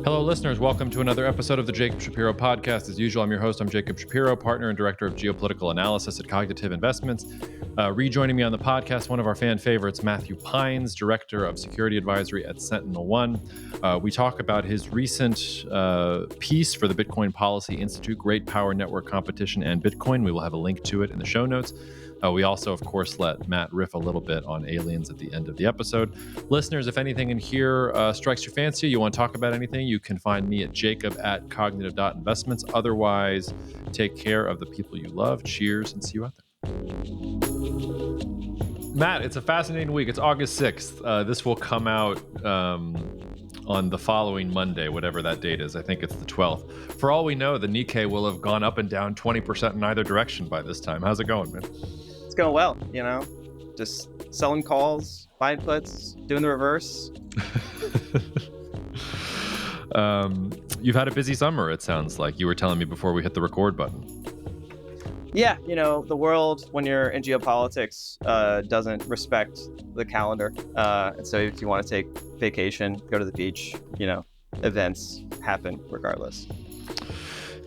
Hello, listeners. Welcome to another episode of the Jacob Shapiro podcast. As usual, I'm your host. I'm Jacob Shapiro, partner and director of geopolitical analysis at Cognitive Investments. Rejoining me on the podcast, one of our fan favorites, Matthew Pines, director of security advisory at Sentinel One. We talk about his recent piece for the Bitcoin Policy Institute, Great Power Network Competition and Bitcoin. We will have a link to it in the show notes. We also, of course, let Matt riff a little bit on aliens at the end of the episode. Listeners, if anything in here strikes your fancy, you want to talk about anything, you can find me at jacob@cognitive.investments. Otherwise, take care of the people you love. Cheers, and see you out there. Matt, it's a fascinating week. It's August 6th. This will come out on the following Monday, whatever that date is. I think it's the 12th. For all we know, the Nikkei will have gone up and down 20% in either direction by this time. How's it going, man? It's going well, just selling calls, buying puts, doing the reverse. You've had a busy summer, it sounds like. You were telling me before we hit the record button. Yeah, the world, when you're in geopolitics, doesn't respect the calendar. And so if you want to take vacation, go to the beach, events happen regardless.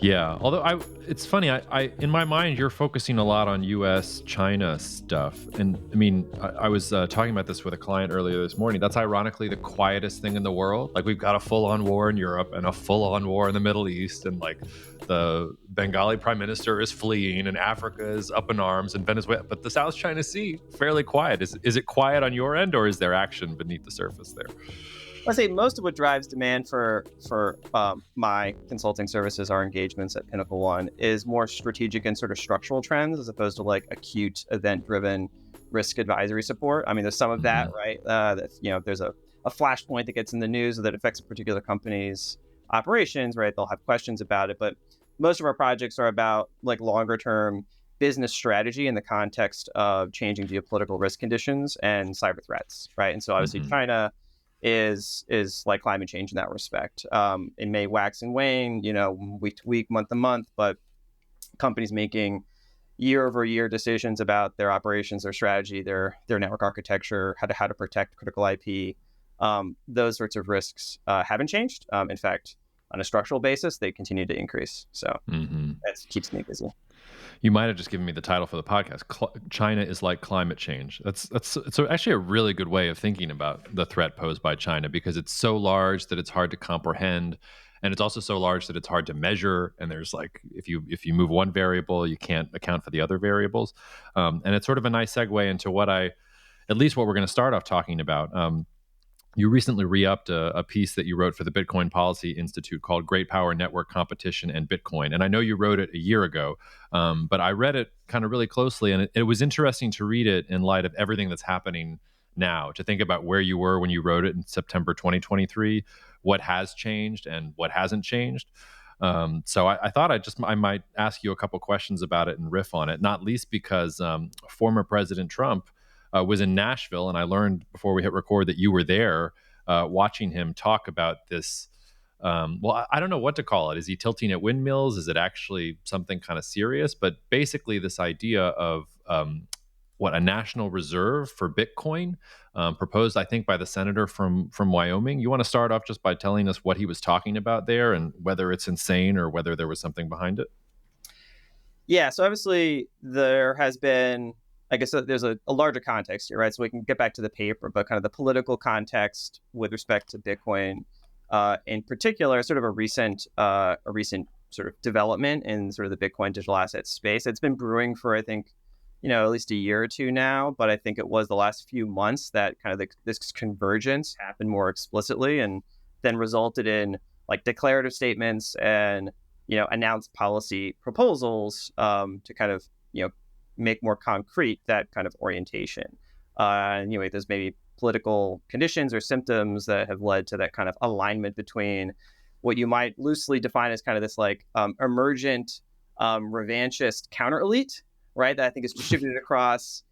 Yeah, although it's funny, I in my mind, you're focusing a lot on U.S.-China stuff. And I mean, I was talking about this with a client earlier this morning. That's ironically the quietest thing in the world. Like, we've got a full-on war in Europe and a full-on war in the Middle East. And like the Bengali prime minister is fleeing and Africa is up in arms and Venezuela. But the South China Sea, fairly quiet. Is it quiet on your end, or is there action beneath the surface there? I'd say most of what drives demand for my consulting services, our engagements at Pinnacle One, is more strategic and sort of structural trends as opposed to like acute event-driven risk advisory support. I mean, there's some of that, right? If there's a flashpoint that gets in the news that affects a particular company's operations, right? They'll have questions about it. But most of our projects are about like longer-term business strategy in the context of changing geopolitical risk conditions and cyber threats, right? And so obviously China is like climate change in that respect. It may wax and wane, week to week, month to month, but companies making year-over-year decisions about their operations, their strategy, their network architecture, how to protect critical IP, those sorts of risks haven't changed. In fact, on a structural basis, they continue to increase. So that keeps me busy. You might have just given me the title for the podcast. China is like climate change. It's actually a really good way of thinking about the threat posed by China, because it's so large that it's hard to comprehend, and it's also so large that it's hard to measure. And there's like, if you move one variable, you can't account for the other variables. And it's sort of a nice segue into at least what we're going to start off talking about. You recently re-upped a piece that you wrote for the Bitcoin Policy Institute called Great Power Network Competition and Bitcoin. And I know you wrote it a year ago, but I read it kind of really closely. And it was interesting to read it in light of everything that's happening now, to think about where you were when you wrote it in September 2023, what has changed and what hasn't changed. So I thought I might ask you a couple questions about it and riff on it, not least because former President Trump was in Nashville, and I learned before we hit record that you were there watching him talk about this. I don't know what to call it. Is he tilting at windmills? Is it actually something kind of serious? But basically this idea of a national reserve for Bitcoin proposed, I think, by the senator from Wyoming. You want to start off just by telling us what he was talking about there and whether it's insane or whether there was something behind it? Yeah, so obviously there has been, I guess there's a larger context here, right? So we can get back to the paper, but kind of the political context with respect to Bitcoin, in particular, sort of a recent sort of development in sort of the Bitcoin digital asset space. It's been brewing for, I think, at least a year or two now, but I think it was the last few months that kind of this convergence happened more explicitly, and then resulted in like declarative statements and announced policy proposals to kind of make more concrete that kind of orientation. Anyway, there's maybe political conditions or symptoms that have led to that kind of alignment between what you might loosely define as kind of this like emergent revanchist counter elite, right? That I think is distributed across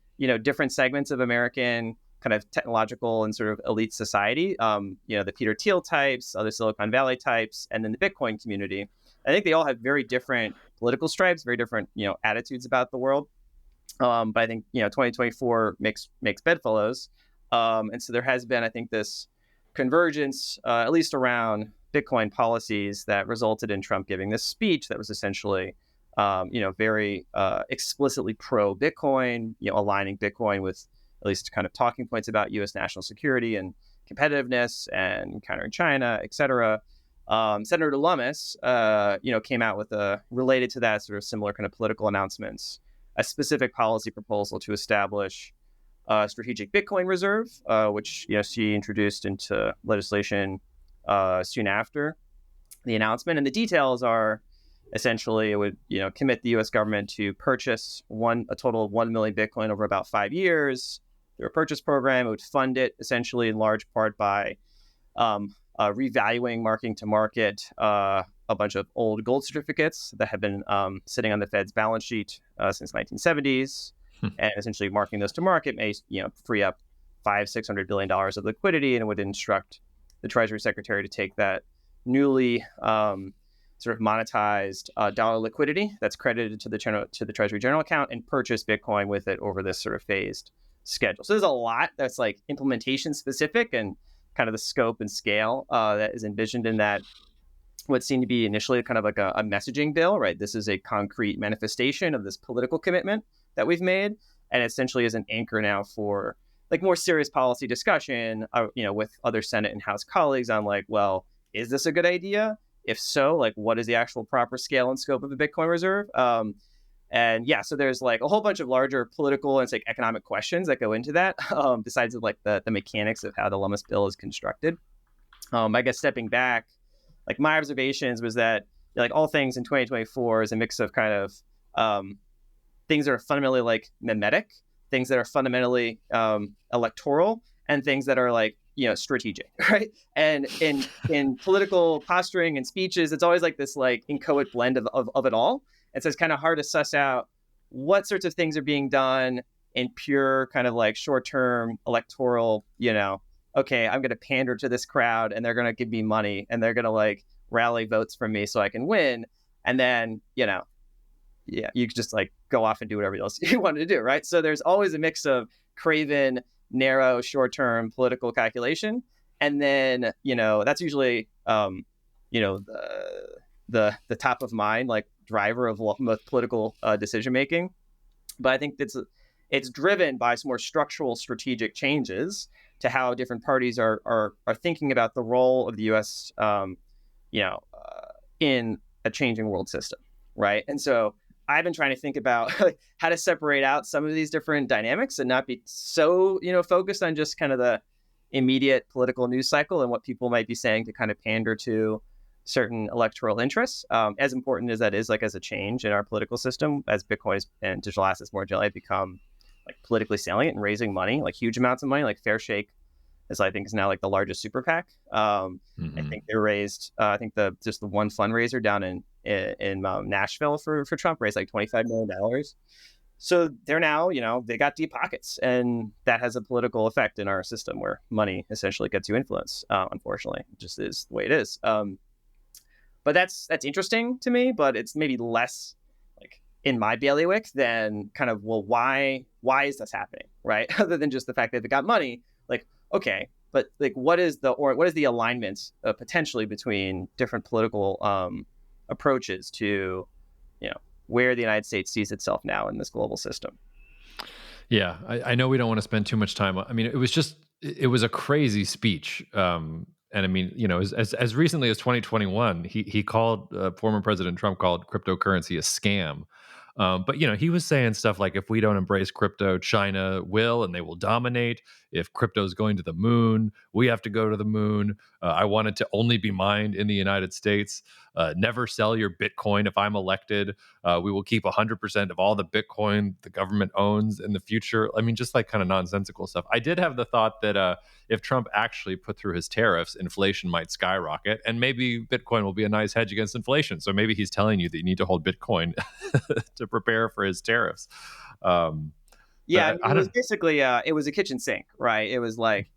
different segments of American kind of technological and sort of elite society. The Peter Thiel types, other Silicon Valley types, and then the Bitcoin community. I think they all have very different political stripes, very different attitudes about the world. But I think 2024 makes bedfellows, and so there has been, I think, this convergence, at least around Bitcoin policies that resulted in Trump giving this speech that was essentially, very explicitly pro Bitcoin, aligning Bitcoin with at least kind of talking points about U.S. national security and competitiveness and countering China, et cetera. Senator Lummis, came out with related to that sort of similar kind of political announcements, a specific policy proposal to establish a strategic Bitcoin reserve, which she introduced into legislation soon after the announcement. And the details are essentially it would commit the U.S. government to purchase a total of 1 million Bitcoin over about 5 years through a purchase program. It would fund it essentially in large part by revaluing, marking to market a bunch of old gold certificates that have been sitting on the Fed's balance sheet since 1970s, and essentially marking those to market may free up $500-600 billion of liquidity, and it would instruct the Treasury Secretary to take that newly sort of monetized dollar liquidity that's credited to the Treasury General account and purchase Bitcoin with it over this sort of phased schedule. So there's a lot that's like implementation specific and kind of the scope and scale that is envisioned in that what seemed to be initially kind of like a messaging bill, right? This is a concrete manifestation of this political commitment that we've made, and essentially is an anchor now for like more serious policy discussion, with other Senate and House colleagues on like, well, is this a good idea? If so, like, what is the actual proper scale and scope of a Bitcoin reserve? So there's like a whole bunch of larger political and it's like economic questions that go into that, besides like the mechanics of how the Lummis bill is constructed. I guess stepping back, like my observations was that like all things in 2024 is a mix of kind of things that are fundamentally like mimetic, things that are fundamentally electoral, and things that are like strategic, right? And in political posturing and speeches, it's always like this like inchoate blend of it all. And so it's kind of hard to suss out what sorts of things are being done in pure kind of like short-term electoral, okay, I'm going to pander to this crowd and they're going to give me money and they're going to like rally votes from me so I can win. And then, you could just like go off and do whatever else you wanted to do, right? So there's always a mix of craven, narrow, short-term political calculation. And then, that's usually, the top of mind, like driver of most political decision-making. But I think it's driven by some more structural strategic changes to how different parties are thinking about the role of the U.S. In a changing world system, right? And so I've been trying to think about how to separate out some of these different dynamics and not be so focused on just kind of the immediate political news cycle and what people might be saying to kind of pander to certain electoral interests. As important as that is, like as a change in our political system, as Bitcoin and digital assets more generally become like politically salient and raising money, like huge amounts of money, like Fair Shake is now like the largest super PAC. I think they raised, just the one fundraiser down in Nashville for Trump raised like $25 million. So they're now, they got deep pockets, and that has a political effect in our system where money essentially gets you influence. Unfortunately, it just is the way it is. But that's interesting to me, but it's maybe less like in my bailiwick than kind of, well, why is this happening, right? Other than just the fact that they got money, like, okay, but like, what is the alignment potentially between different political approaches to, where the United States sees itself now in this global system? Yeah, I know we don't want to spend too much time. I mean, it was a crazy speech. And I mean, as recently as 2021, he called former President Trump called cryptocurrency a scam. But he was saying stuff like, if we don't embrace crypto, China will, and they will dominate. If crypto is going to the moon, we have to go to the moon. I want it to only be mined in the United States. Never sell your Bitcoin if I'm elected. We will keep 100% of all the Bitcoin the government owns in the future. I mean, just like kind of nonsensical stuff. I did have the thought that if Trump actually put through his tariffs, inflation might skyrocket, and maybe Bitcoin will be a nice hedge against inflation. So maybe he's telling you that you need to hold Bitcoin to prepare for his tariffs. It was basically it was a kitchen sink, right? It was like,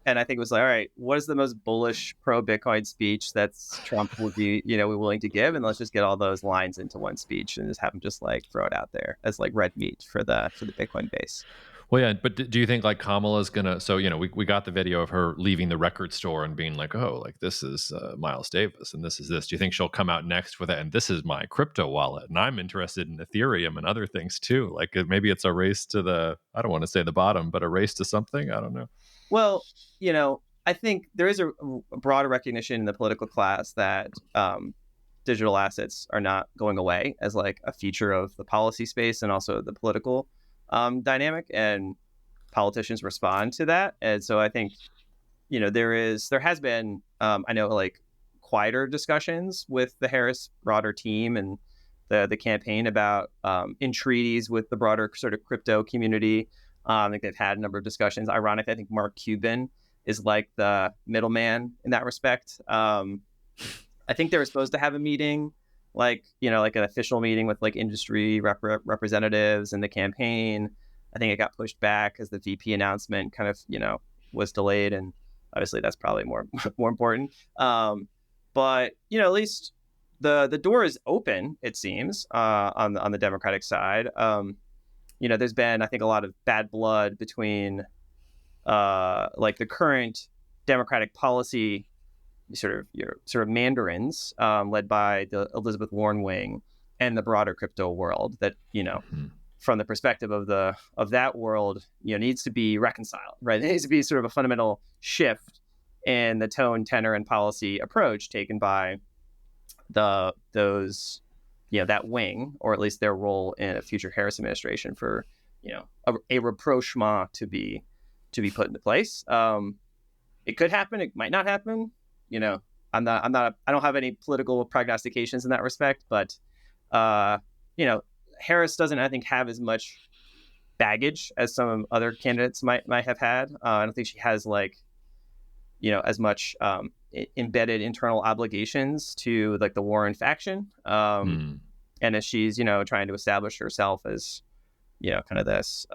and I think it was like, all right, what is the most bullish pro Bitcoin speech that's Trump would be, willing to give, and let's just get all those lines into one speech and just have him just like throw it out there as like red meat for the Bitcoin base. Well, yeah, but do you think like Kamala's gonna? So we got the video of her leaving the record store and being like, "Oh, like this is Miles Davis, and this is this." Do you think she'll come out next with it? And this is my crypto wallet, and I'm interested in Ethereum and other things too. Like maybe it's a race to the, I don't want to say the bottom, but a race to something. I don't know. Well, I think there is a broader recognition in the political class that digital assets are not going away as like a feature of the policy space and also the political dynamic, and politicians respond to that. And so I think there has been I know like quieter discussions with the Harris broader team and the campaign about entreaties with the broader sort of crypto community. I think they've had a number of discussions. Ironically, I think Mark Cuban is like the middleman in that respect. I think they were supposed to have a meeting, like like an official meeting with like industry representatives and the campaign. I think it got pushed back as the VP announcement kind of was delayed, and obviously that's probably more more important. But at least the door is open. It seems on the Democratic side. There's been, I think, a lot of bad blood between like the current Democratic policy sort of mandarins led by the Elizabeth Warren wing and the broader crypto world that from the perspective of that world needs to be reconciled, right? There needs to be sort of a fundamental shift in the tone, tenor, and policy approach taken by those that wing, or at least their role in a future Harris administration, for a rapprochement to be put into place. It could happen. It might not happen. I don't have any political prognostications in that respect, but Harris doesn't, I think, have as much baggage as some other candidates might have had. I don't think she has as much embedded internal obligations to like the Warren faction. And as she's trying to establish herself as kind of this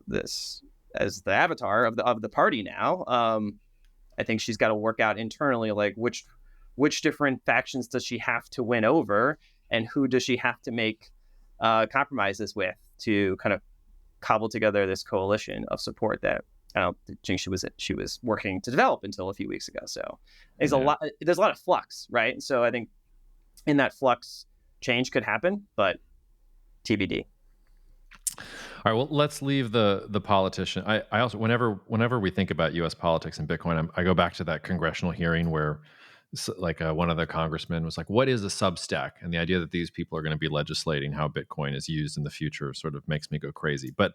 this as the avatar of the party now. I think she's got to work out internally like which different factions does she have to win over, and who does she have to make compromises with to kind of cobble together this coalition of support that I don't think she was working to develop until a few weeks ago. So there's a lot of flux, right? So I think in that flux, change could happen, but TBD. All right, well, let's leave the politician. I also, whenever we think about U.S. politics and Bitcoin, I go back to that congressional hearing where one of the congressmen was like, "What is a Substack?" And the idea that these people are going to be legislating how Bitcoin is used in the future sort of makes me go crazy. But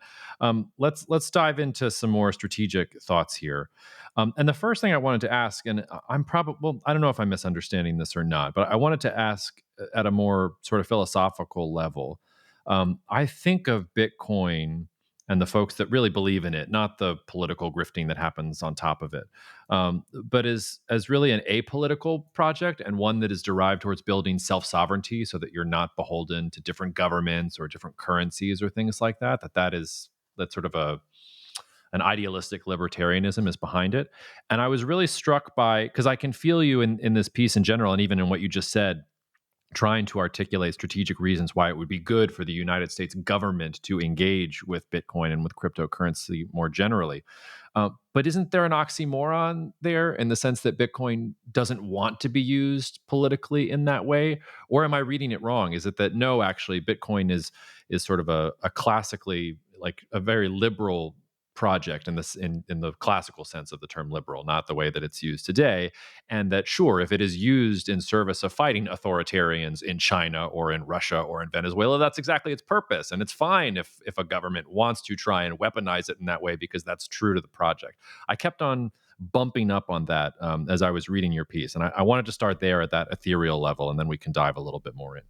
let's dive into some more strategic thoughts here. And the first thing I wanted to ask, and I don't know if I'm misunderstanding this or not, but I wanted to ask at a more sort of philosophical level. I think of Bitcoin and the folks that really believe in it, not the political grifting that happens on top of it, but as really an apolitical project, and one that is derived towards building self-sovereignty so that you're not beholden to different governments or different currencies or things like that. That's sort of an idealistic libertarianism is behind it. And I was really struck by, because I can feel you in this piece in general, and even in what you just said, trying to articulate strategic reasons why it would be good for the United States government to engage with Bitcoin and with cryptocurrency more generally. But isn't there an oxymoron there in the sense that Bitcoin doesn't want to be used politically in that way? Or am I reading it wrong? Is it that no, actually, Bitcoin is sort of a classically, like a very liberal project in the classical sense of the term liberal, not the way that it's used today, and that sure, if it is used in service of fighting authoritarians in China or in Russia or in Venezuela, that's exactly its purpose, and it's fine if a government wants to try and weaponize it in that way because that's true to the project. I kept on bumping up on that as I was reading your piece, and I wanted to start there at that ethereal level, and then we can dive a little bit more in.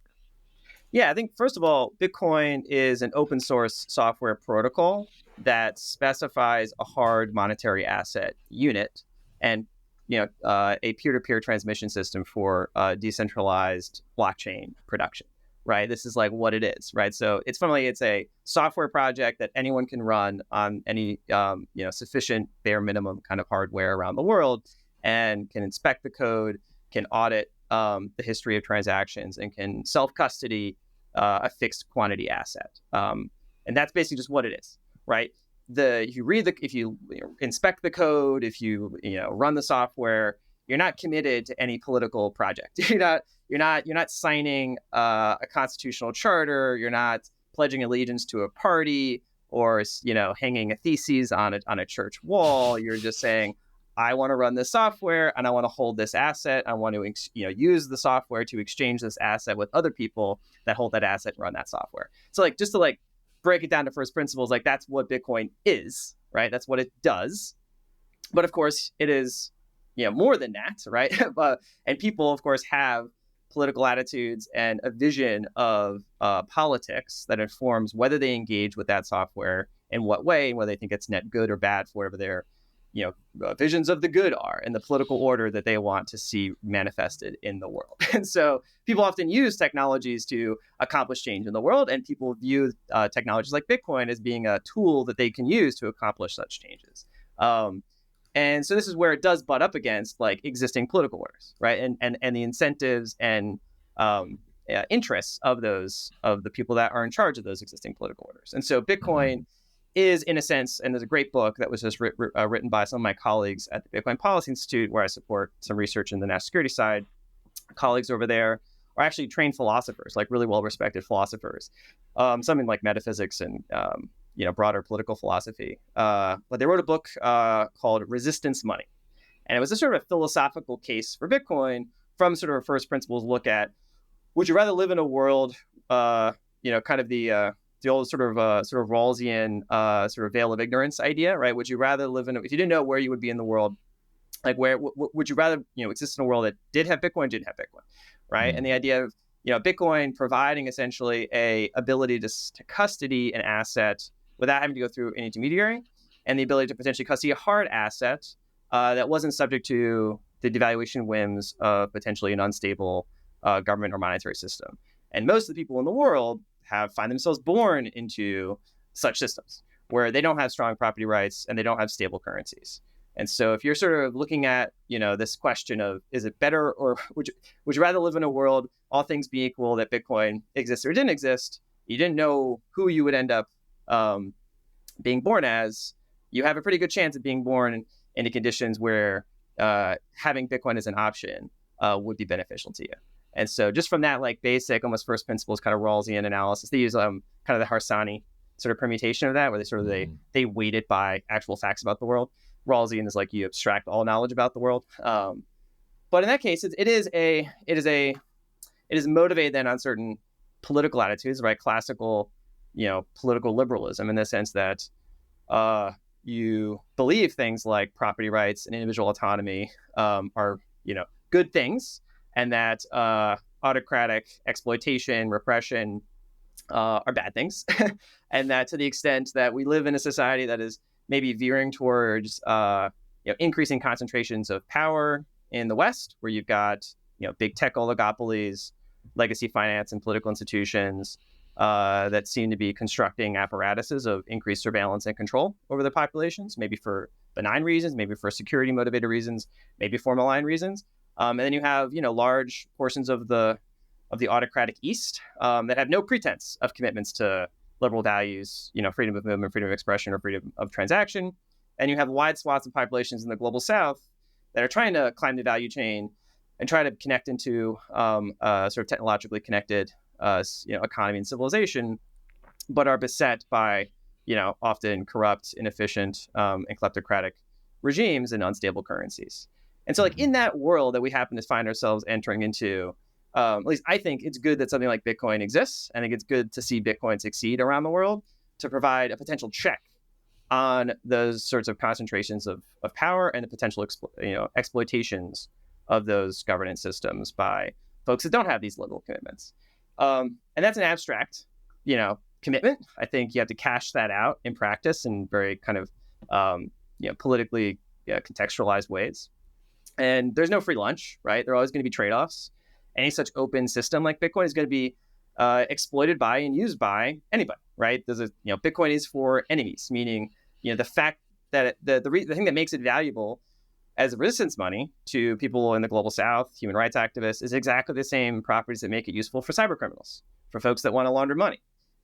Yeah, I think first of all, Bitcoin is an open source software protocol that specifies a hard monetary asset unit and a peer-to-peer transmission system for decentralized blockchain production. Right, this is like what it is. Right, so it's a software project that anyone can run on any sufficient bare minimum kind of hardware around the world, and can inspect the code, can audit the history of transactions, and can self-custody a fixed quantity asset. And that's basically just what it is. right? If you inspect the code, if you run the software, you're not committed to any political project. You're not signing a constitutional charter. You're not pledging allegiance to a party or hanging a thesis on a church wall. You're just saying, I want to run this software and I want to hold this asset. I want to use the software to exchange this asset with other people that hold that asset and run that software. So just to break it down to first principles, that's what Bitcoin is, right? That's what it does. But of course, it is more than that, right? And people, of course, have political attitudes and a vision of politics that informs whether they engage with that software in what way, and whether they think it's net good or bad for whatever their visions of the good are and the political order that they want to see manifested in the world. And so people often use technologies to accomplish change in the world, and people view technologies like Bitcoin as being a tool that they can use to accomplish such changes. And so this is where it does butt up against existing political orders, right? And the incentives and interests of the people that are in charge of those existing political orders. And so Bitcoin is, in a sense, and there's a great book that was just written by some of my colleagues at the Bitcoin Policy Institute, where I support some research in the national security side. Colleagues over there are actually trained philosophers, really well-respected philosophers, some in metaphysics and broader political philosophy. But they wrote a book called Resistance Money. And it was a sort of a philosophical case for Bitcoin from sort of a first principles look at, would you rather live in a world, kind of the old sort of Rawlsian sort of veil of ignorance idea, right? Would you rather live if you didn't know where you would be in the world, where would you rather exist in a world that did have Bitcoin, didn't have Bitcoin, right? And the idea of Bitcoin providing essentially a ability to custody an asset without having to go through an intermediary, and the ability to potentially custody a hard asset that wasn't subject to the devaluation whims of potentially an unstable government or monetary system. And most of the people in the world find themselves born into such systems where they don't have strong property rights and they don't have stable currencies. And so if you're sort of looking at, this question of, is it better, or would you rather live in a world, all things being equal, that Bitcoin exists or didn't exist, you didn't know who you would end up being born as, you have a pretty good chance of being born into conditions where having Bitcoin as an option would be beneficial to you. And so just from that basic, almost first principles kind of Rawlsian analysis, they use kind of the Harsanyi sort of permutation of that, where they sort of they weight it by actual facts about the world. Rawlsian is you abstract all knowledge about the world. But in that case, it is motivated then on certain political attitudes, right? Classical, political liberalism, in the sense that you believe things like property rights and individual autonomy are good things, and that autocratic exploitation, repression are bad things. And that to the extent that we live in a society that is maybe veering towards increasing concentrations of power in the West, where you've got big tech oligopolies, legacy finance, and political institutions that seem to be constructing apparatuses of increased surveillance and control over the populations, maybe for benign reasons, maybe for security motivated reasons, maybe for malign reasons. And then you have large portions of the autocratic East that have no pretense of commitments to liberal values, freedom of movement, freedom of expression, or freedom of transaction. And you have wide swaths of populations in the global South that are trying to climb the value chain and try to connect into sort of technologically connected economy and civilization, but are beset by often corrupt, inefficient, and kleptocratic regimes and unstable currencies. And so in that world that we happen to find ourselves entering into, at least I think it's good that something like Bitcoin exists. I think it's good to see Bitcoin succeed around the world to provide a potential check on those sorts of concentrations of power and the potential exploitations of those governance systems by folks that don't have these liberal commitments. And that's an abstract, commitment. I think you have to cash that out in practice in very kind of politically contextualized ways. And there's no free lunch, right? There are always going to be trade-offs. Any such open system like Bitcoin is going to be exploited by and used by anybody, right? Bitcoin is for enemies, meaning the fact that the thing that makes it valuable as a resistance money to people in the global South, human rights activists, is exactly the same properties that make it useful for cyber criminals, for folks that want to launder money.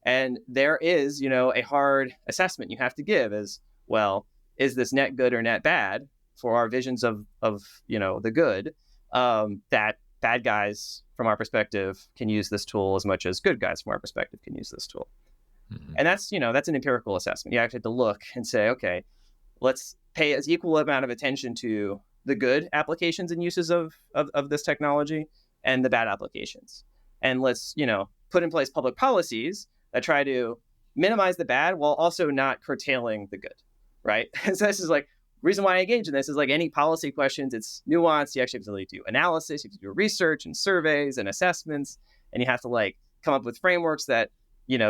And there is, a hard assessment you have to give as well. Is this net good or net bad for our visions of the good? That bad guys from our perspective can use this tool as much as good guys from our perspective can use this tool. Mm-hmm. And that's an empirical assessment. You actually have to look and say, okay, let's pay as equal amount of attention to the good applications and uses of this technology and the bad applications. And let's, put in place public policies that try to minimize the bad while also not curtailing the good, right? So this is like, reason why I engage in this is like any policy questions, it's nuanced. You actually have to do analysis, you have to do research and surveys and assessments, and you have to like come up with frameworks that,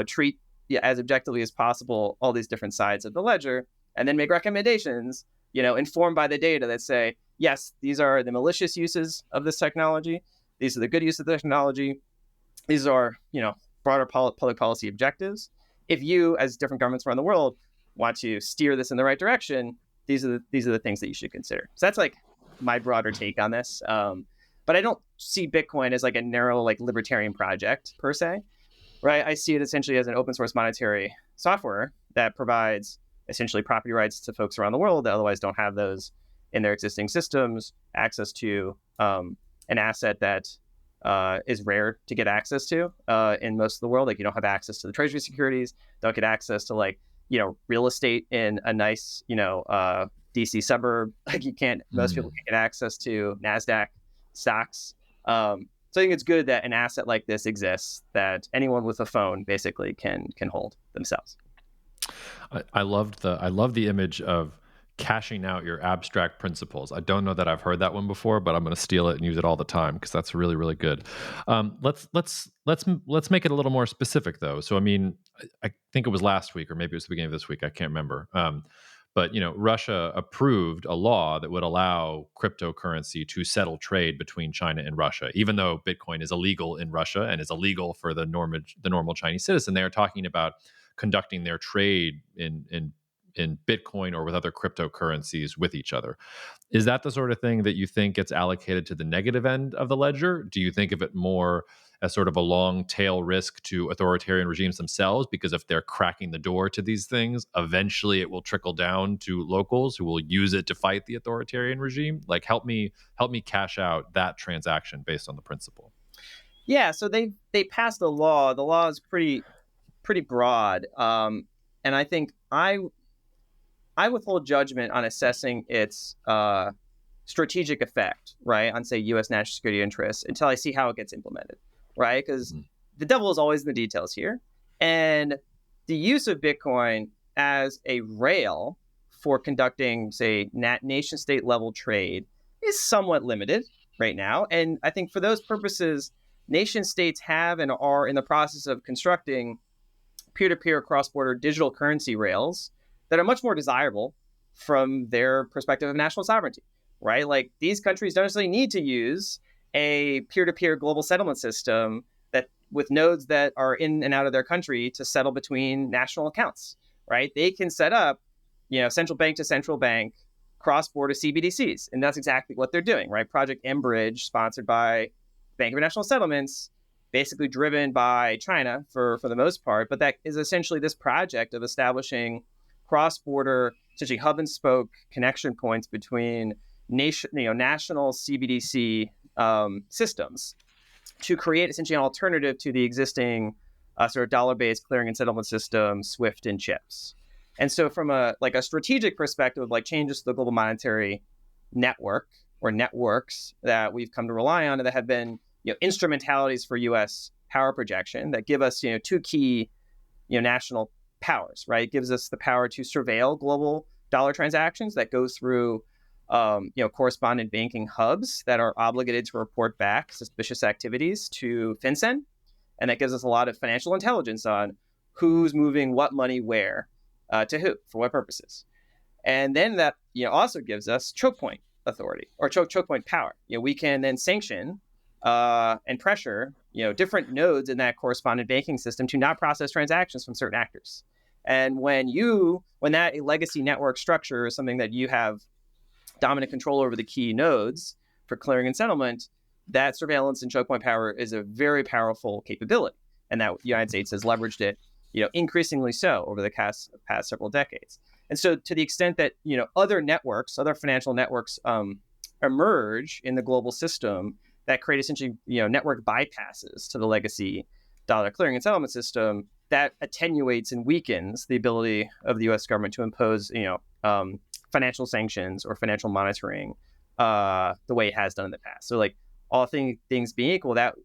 treat as objectively as possible all these different sides of the ledger, and then make recommendations, informed by the data that say, yes, these are the malicious uses of this technology. These are the good use of the technology. These are, broader public policy objectives. If you, as different governments around the world, want to steer this in the right direction, these are the things that you should consider. So that's like my broader take on this. But I don't see Bitcoin as like a narrow, like libertarian project per se, right? I see it essentially as an open source monetary software that provides essentially property rights to folks around the world that otherwise don't have those in their existing systems, access to an asset that is rare to get access to in most of the world. Like you don't have access to the treasury securities, don't get access to like, real estate in a nice, DC suburb. Like you can't, most people can't get access to NASDAQ stocks. So I think it's good that an asset like this exists that anyone with a phone basically can hold themselves. I love the image of cashing out your abstract principles. I don't know that I've heard that one before, but I'm going to steal it and use it all the time because that's really, really good. Let's make it a little more specific though. So I mean, I think it was last week or maybe it was the beginning of this week. I can't remember. But Russia approved a law that would allow cryptocurrency to settle trade between China and Russia, even though Bitcoin is illegal in Russia and is illegal for the normal Chinese citizen. They are talking about conducting their trade in Bitcoin or with other cryptocurrencies with each other. Is that the sort of thing that you think gets allocated to the negative end of the ledger? Do you think of it more as sort of a long tail risk to authoritarian regimes themselves? Because if they're cracking the door to these things, eventually it will trickle down to locals who will use it to fight the authoritarian regime. Like help me cash out that transaction based on the principle. Yeah, so they passed a law. The law is pretty broad, and I think I withhold judgment on assessing its strategic effect, right, on say U.S. national security interests until I see how it gets implemented, right? Because the devil is always in the details here, and the use of Bitcoin as a rail for conducting, say, nation-state level trade is somewhat limited right now, and I think for those purposes, nation states have and are in the process of constructing peer-to-peer cross-border digital currency rails that are much more desirable from their perspective of national sovereignty, right? Like these countries don't necessarily need to use a peer-to-peer global settlement system that with nodes that are in and out of their country to settle between national accounts, right? They can set up, central bank to central bank cross-border CBDCs, and that's exactly what they're doing, right? Project Mbridge, sponsored by Bank of International Settlements, basically driven by China for the most part, but that is essentially this project of establishing cross-border, essentially hub and spoke connection points between national CBDC systems to create essentially an alternative to the existing sort of dollar-based clearing and settlement system, SWIFT and CHIPS. And so from a strategic perspective, like changes to the global monetary network or networks that we've come to rely on and that have been instrumentalities for U.S. power projection that give us, two key, national powers, right? It gives us the power to surveil global dollar transactions that go through, correspondent banking hubs that are obligated to report back suspicious activities to FinCEN. And that gives us a lot of financial intelligence on who's moving what money where to who, for what purposes. And then that, also gives us choke point authority or choke point power. We can then sanction and pressure, different nodes in that correspondent banking system to not process transactions from certain actors. And when that legacy network structure is something that you have dominant control over the key nodes for clearing and settlement, that surveillance and choke point power is a very powerful capability. And that the United States has leveraged it increasingly so over the past several decades. And so, to the extent that other networks, other financial networks, emerge in the global system that create essentially network bypasses to the legacy dollar clearing and settlement system, that attenuates and weakens the ability of the U.S. government to impose financial sanctions or financial monitoring the way it has done in the past. So, like, all things being equal, that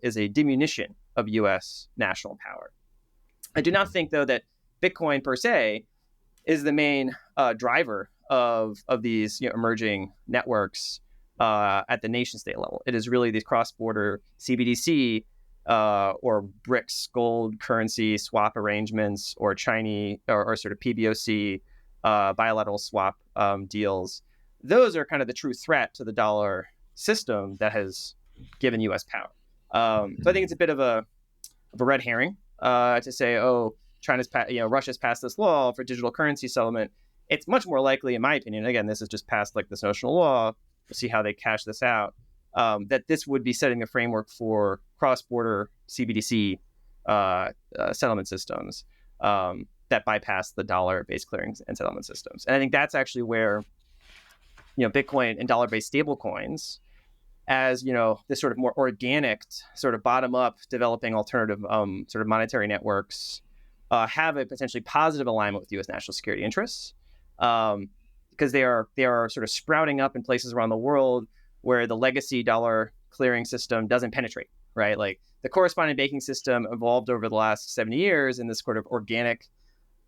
is a diminution of U.S. national power. I do not think, though, that Bitcoin per se is the main driver of these emerging networks at the nation state level. It is really these cross-border CBDC or BRICS gold currency swap arrangements, or Chinese or sort of PBOC bilateral swap deals. Those are kind of the true threat to the dollar system that has given U.S. power. So I think it's a bit of a red herring to say, oh, Russia's passed this law for digital currency settlement. It's much more likely, in my opinion, again, this is just passed like this notional law, we'll see how they cash this out, that this would be setting the framework for cross-border CBDC settlement systems that bypass the dollar-based clearing and settlement systems. And I think that's actually where Bitcoin and dollar-based stablecoins, as this sort of more organic, sort of bottom-up developing alternative sort of monetary networks, have a potentially positive alignment with U.S. national security interests, because they are sort of sprouting up in places around the world where the legacy dollar clearing system doesn't penetrate, right? Like, the corresponding banking system evolved over the last 70 years in this sort of organic,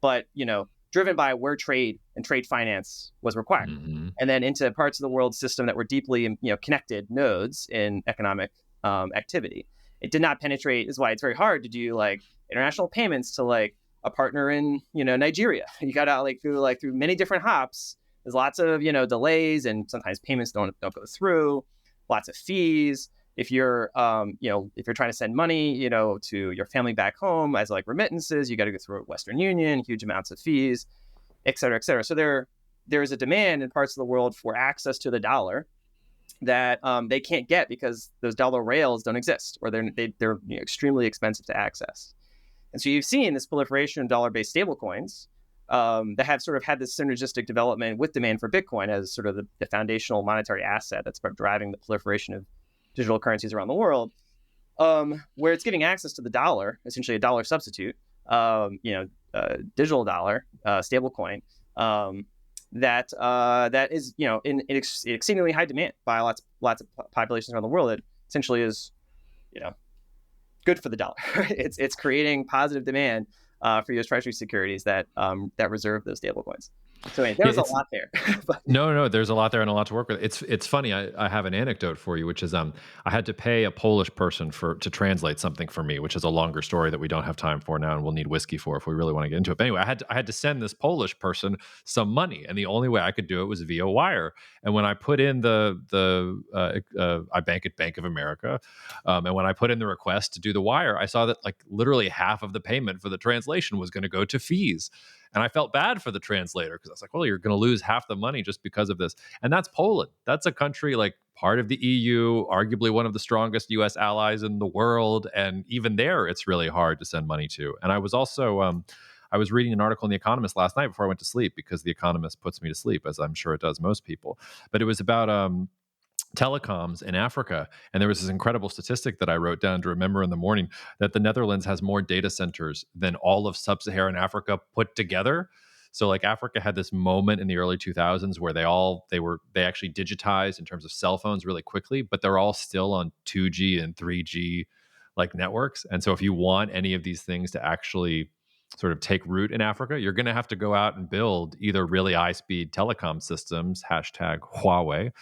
but driven by where trade and trade finance was required, and then into parts of the world system that were deeply connected nodes in economic activity. It did not penetrate, is why it's very hard to do like international payments to like a partner in Nigeria. You got to through many different hops. There's lots of delays, and sometimes payments don't go through. Lots of fees. If you're if you're trying to send money to your family back home as like remittances, you got to go through Western Union, huge amounts of fees, et cetera, et cetera. So there is a demand in parts of the world for access to the dollar that they can't get because those dollar rails don't exist, or they're extremely expensive to access. And so you've seen this proliferation of dollar-based stablecoins that have sort of had this synergistic development with demand for Bitcoin as sort of the foundational monetary asset that's driving the proliferation of digital currencies around the world, where it's giving access to the dollar, essentially a dollar substitute, digital dollar stablecoin, that is in exceedingly high demand by lots of populations around the world. That essentially is good for the dollar. It's creating positive demand for U.S. Treasury securities that reserve those stablecoins. So there's a lot there. No, there's a lot there and a lot to work with. It's funny. I have an anecdote for you, which is I had to pay a Polish person to translate something for me, which is a longer story that we don't have time for now, and we'll need whiskey for if we really want to get into it. But anyway, I had to send this Polish person some money, and the only way I could do it was via wire. And when I put in I bank at Bank of America, and when I put in the request to do the wire, I saw that like literally half of the payment for the translation was going to go to fees. And I felt bad for the translator because I was like, well, you're going to lose half the money just because of this. And that's Poland. That's a country like part of the EU, arguably one of the strongest U.S. allies in the world. And even there, it's really hard to send money to. And I was also, I was reading an article in The Economist last night before I went to sleep, because The Economist puts me to sleep, as I'm sure it does most people. But it was about telecoms in Africa. And there was this incredible statistic that I wrote down to remember in the morning, that the Netherlands has more data centers than all of sub-Saharan Africa put together. So like Africa had this moment in the early 2000s where they actually digitized in terms of cell phones really quickly, but they're all still on 2G and 3G like networks. And so if you want any of these things to actually sort of take root in Africa, you're going to have to go out and build either really high-speed telecom systems, hashtag Huawei,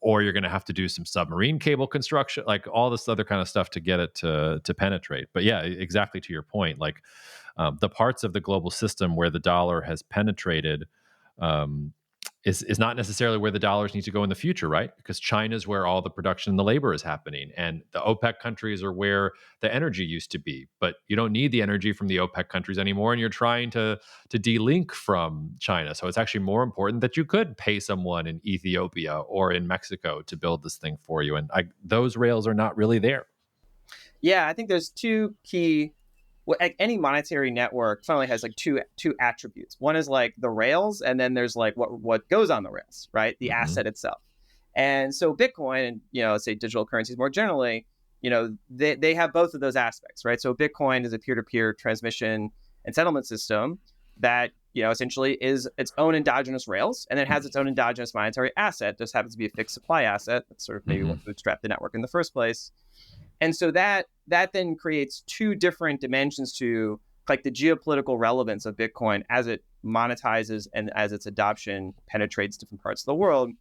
or you're going to have to do some submarine cable construction, like all this other kind of stuff to get it to penetrate. But yeah, exactly to your point, like the parts of the global system where the dollar has penetrated is not necessarily where the dollars need to go in the future, right? Because China's where all the production and the labor is happening, and the OPEC countries are where the energy used to be. But you don't need the energy from the OPEC countries anymore, and you're trying to de-link from China. So it's actually more important that you could pay someone in Ethiopia or in Mexico to build this thing for you, and those rails are not really there. Yeah, I think there's two key like any monetary network finally has like two attributes. One is like the rails, and then there's like what goes on the rails, right? The Mm-hmm. asset itself. And so Bitcoin and, let's say digital currencies more generally, they have both of those aspects, right? So Bitcoin is a peer-to-peer transmission and settlement system that, essentially is its own endogenous rails, and it has its own endogenous monetary asset. Just happens to be a fixed supply asset. That's sort of maybe Mm-hmm. what bootstrapped the network in the first place. And so that then creates two different dimensions to like the geopolitical relevance of Bitcoin as it monetizes and as its adoption penetrates different parts of the world,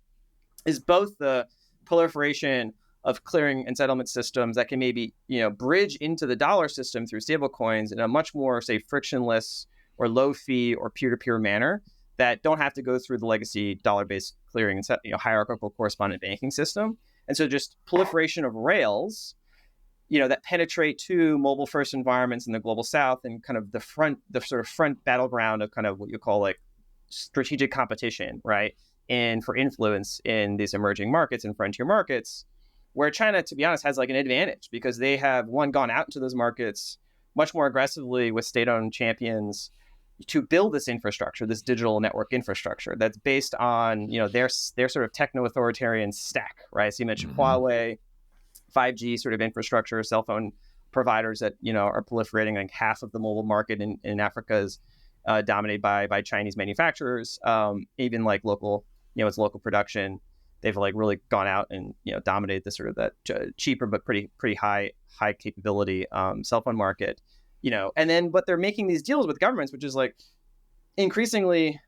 is both the proliferation of clearing and settlement systems that can maybe, bridge into the dollar system through stablecoins in a much more, say, frictionless or low fee or peer-to-peer manner that don't have to go through the legacy dollar-based clearing and hierarchical correspondent banking system. And so just proliferation of rails, that penetrate to mobile first environments in the global south and kind of the sort of front battleground of kind of what you call like strategic competition, right? And for influence in these emerging markets and frontier markets, where China, to be honest, has like an advantage because they have gone out into those markets much more aggressively with state-owned champions to build this infrastructure, this digital network infrastructure that's based on, their sort of techno-authoritarian stack, right? So you mentioned Mm-hmm. Huawei, 5G sort of infrastructure, cell phone providers that are proliferating. Like half of the mobile market in Africa is dominated by Chinese manufacturers. Even like local, it's local production. They've like really gone out and dominated the sort of that cheaper but pretty high capability cell phone market. And then but they're making these deals with governments, which is like increasingly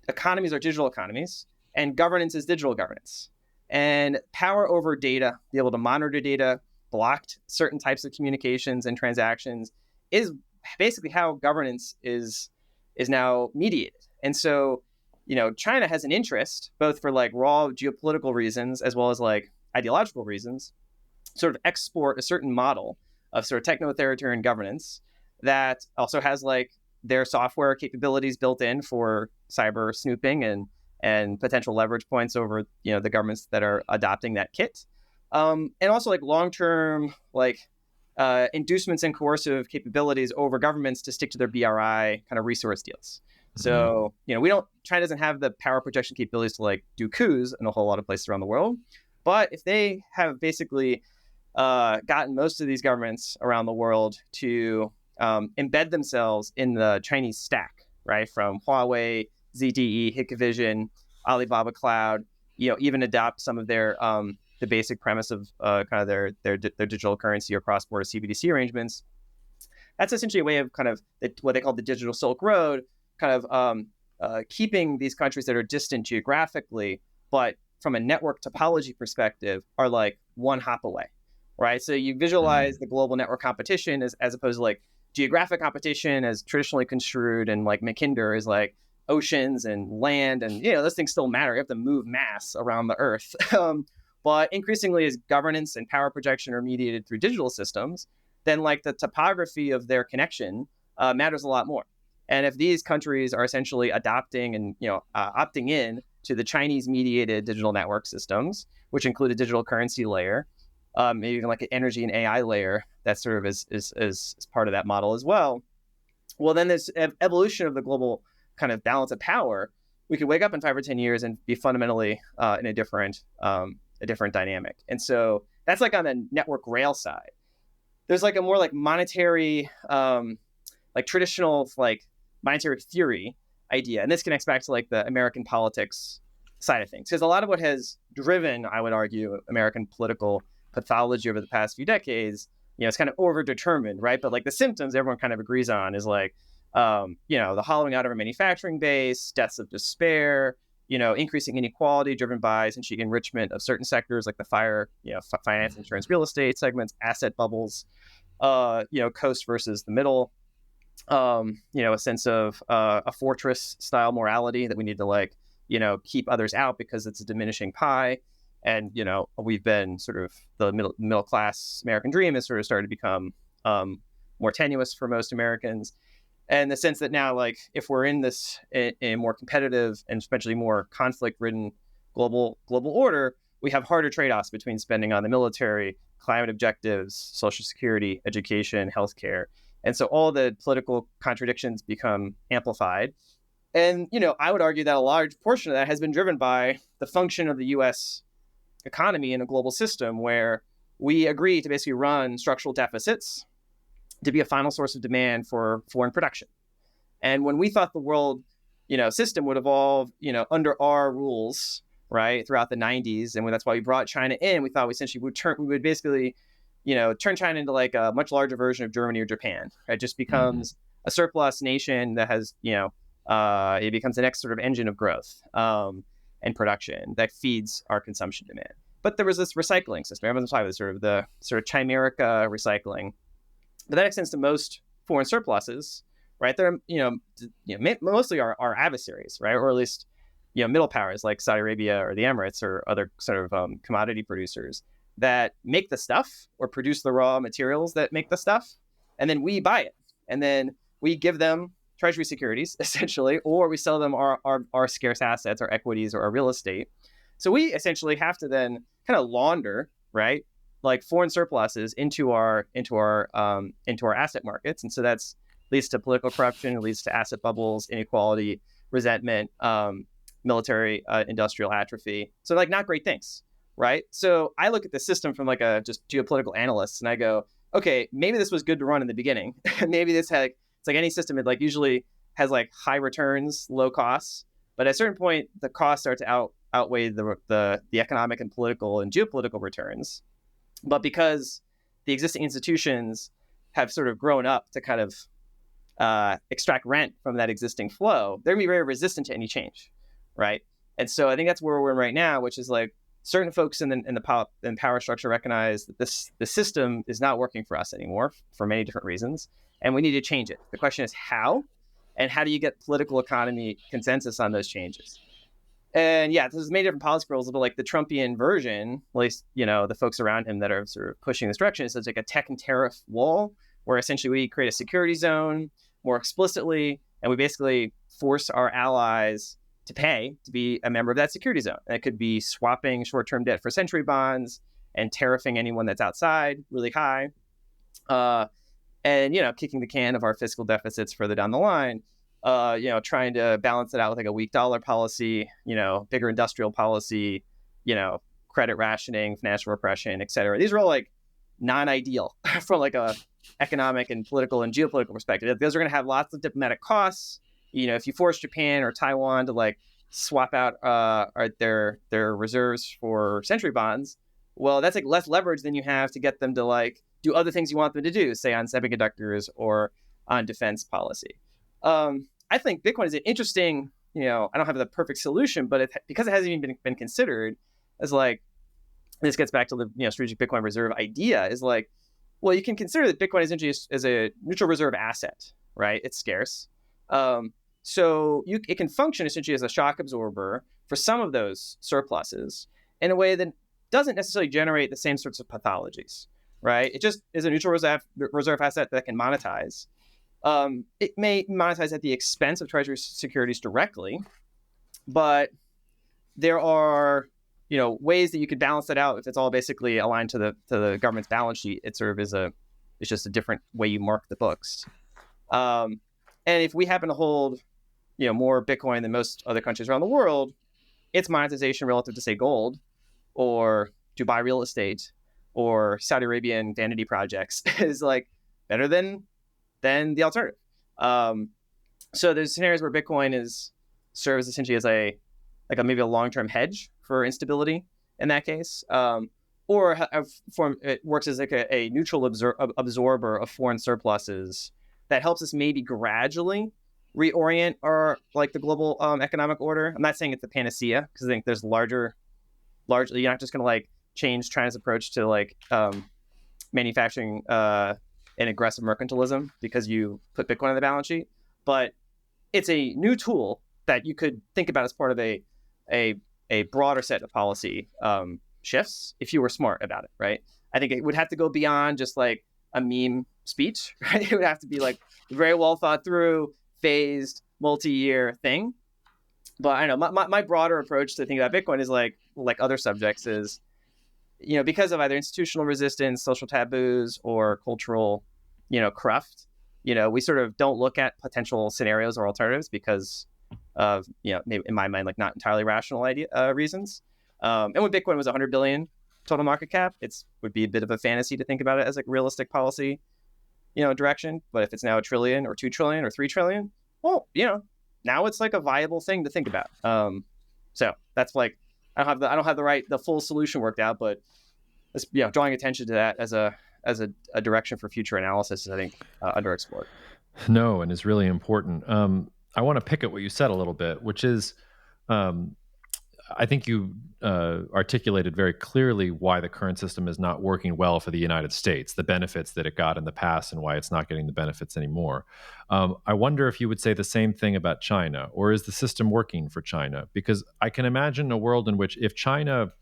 economies are digital economies and governance is digital governance. And power over data, be able to monitor data, blocked certain types of communications and transactions is basically how governance is now mediated. And so, China has an interest, both for like raw geopolitical reasons as well as like ideological reasons, sort of export a certain model of sort of techno-authoritarian governance that also has like their software capabilities built in for cyber snooping and potential leverage points over the governments that are adopting that kit, and also like long-term like inducements and coercive capabilities over governments to stick to their BRI kind of resource deals. Mm-hmm. So China doesn't have the power projection capabilities to like do coups in a whole lot of places around the world, but if they have basically gotten most of these governments around the world to embed themselves in the Chinese stack, right? From Huawei, ZTE, Hikvision, Alibaba Cloud, even adopt some of their the basic premise of kind of their digital currency or cross-border CBDC arrangements. That's essentially a way of kind of what they call the digital Silk Road, kind of keeping these countries that are distant geographically, but from a network topology perspective, are like one hop away, right? So you visualize the global network competition as opposed to like geographic competition as traditionally construed, and like Mackinder is like oceans and land, and those things still matter. You have to move mass around the earth. But increasingly, as governance and power projection are mediated through digital systems, then like the topography of their connection matters a lot more. And if these countries are essentially adopting and opting in to the Chinese mediated digital network systems, which include a digital currency layer, maybe even like an energy and AI layer that sort of is part of that model as well. Well, then this evolution of the global kind of balance of power, we could wake up in 5 or 10 years and be fundamentally in a different dynamic. And so that's like on the network rail side. There's like a more like monetary, like traditional like monetary theory idea, and this connects back to like the American politics side of things, because a lot of what has driven, I would argue, American political pathology over the past few decades, it's kind of overdetermined, right? But like the symptoms everyone kind of agrees on is like, the hollowing out of our manufacturing base, deaths of despair, increasing inequality driven by essentially enrichment of certain sectors like the finance, insurance, real estate segments, asset bubbles, coast versus the middle, a sense of a fortress style morality that we need to like, keep others out because it's a diminishing pie. And, we've been sort of the middle class American dream has sort of started to become more tenuous for most Americans. And the sense that now, like, if we're in this a more competitive and especially more conflict-ridden global order, we have harder trade-offs between spending on the military, climate objectives, social security, education, healthcare, And so all the political contradictions become amplified. And, I would argue that a large portion of that has been driven by the function of the US economy in a global system where we agree to basically run structural deficits to be a final source of demand for foreign production. And when we thought the world, system would evolve, under our rules, right, throughout the 90s, and that's why we brought China in, we thought we would basically, turn China into like a much larger version of Germany or Japan. It just becomes a surplus nation that has, it becomes the next sort of engine of growth and production that feeds our consumption demand. But there was this recycling system. Everyone's talking about the chimerica recycling, but that extends to most foreign surpluses, right? They're mostly our adversaries, right, or at least middle powers like Saudi Arabia or the Emirates or other sort of commodity producers that make the stuff or produce the raw materials that make the stuff, and then we buy it, and then we give them treasury securities essentially, or we sell them our scarce assets, our equities, or our real estate. So we essentially have to then kind of launder, right, like foreign surpluses into our asset markets, and so that's leads to political corruption, it leads to asset bubbles, inequality, resentment, military industrial atrophy. So like not great things, right? So I look at the system from like a just geopolitical analyst, and I go, okay, maybe this was good to run in the beginning. Maybe it's like any system, it like usually has like high returns, low costs, but at a certain point, the costs start to outweigh the economic and political and geopolitical returns. But because the existing institutions have sort of grown up to kind of extract rent from that existing flow, they're going to be very resistant to any change, right? And so I think that's where we're in right now, which is like certain folks in the power structure recognize that the system is not working for us anymore for many different reasons, and we need to change it. The question is how, and how do you get political economy consensus on those changes? And yeah, there's many different policy proposals, but like the Trumpian version, at least, the folks around him that are sort of pushing this direction, is like a tech and tariff wall where essentially we create a security zone more explicitly, and we basically force our allies to pay to be a member of that security zone. And it could be swapping short-term debt for century bonds and tariffing anyone that's outside really high, and kicking the can of our fiscal deficits further down the line. Trying to balance it out with like a weak dollar policy, bigger industrial policy, credit rationing, financial repression, et cetera. These are all like non-ideal from like a economic and political and geopolitical perspective. Those are going to have lots of diplomatic costs. If you force Japan or Taiwan to like swap out their reserves for century bonds, well, that's like less leverage than you have to get them to like do other things you want them to do, say on semiconductors or on defense policy. I think Bitcoin is an interesting, I don't have the perfect solution, but because it hasn't even been considered as like, this gets back to the strategic Bitcoin reserve idea, is like, well, you can consider that Bitcoin essentially as a neutral reserve asset, right? It's scarce. So it can function essentially as a shock absorber for some of those surpluses in a way that doesn't necessarily generate the same sorts of pathologies, right? It just is a neutral reserve asset that can monetize. It may monetize at the expense of treasury securities directly, but there are ways that you could balance that out if it's all basically aligned to the government's balance sheet. It sort of it's just a different way you mark the books. And if we happen to hold more Bitcoin than most other countries around the world, its monetization relative to say gold or Dubai real estate or Saudi Arabian vanity projects is like better than the alternative. So there's scenarios where Bitcoin serves essentially as maybe a long-term hedge for instability in that case, or it works as like a neutral absorber of foreign surpluses that helps us maybe gradually reorient the global economic order. I'm not saying it's the panacea, because I think there's largely you're not just going to like change China's approach to like manufacturing and aggressive mercantilism because you put Bitcoin on the balance sheet, but it's a new tool that you could think about as part of a broader set of policy shifts if you were smart about it, right? I think it would have to go beyond just like a meme speech, right? It would have to be like very well thought through, phased, multi-year thing. But I don't know, my broader approach to think about Bitcoin is like other subjects is, because of either institutional resistance, social taboos, or cultural, cruft, we sort of don't look at potential scenarios or alternatives because of, maybe in my mind, like not entirely rational reasons. And when Bitcoin was 100 billion total market cap, would be a bit of a fantasy to think about it as like realistic policy, direction. But if it's now 1 trillion or 2 trillion or 3 trillion, well, now it's like a viable thing to think about. So that's like, I don't have the full solution worked out, but it's, drawing attention to that as a direction for future analysis is, I think, underexplored. No, and is really important. I want to pick at what you said a little bit, which is, I think you articulated very clearly why the current system is not working well for the United States, the benefits that it got in the past and why it's not getting the benefits anymore. I wonder if you would say the same thing about China, or is the system working for China? Because I can imagine a world in which if China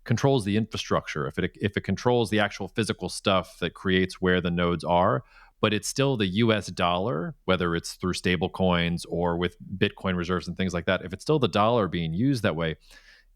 controls the infrastructure, if it controls the actual physical stuff that creates where the nodes are, but it's still the US dollar, whether it's through stable coins or with Bitcoin reserves and things like that, if it's still the dollar being used that way,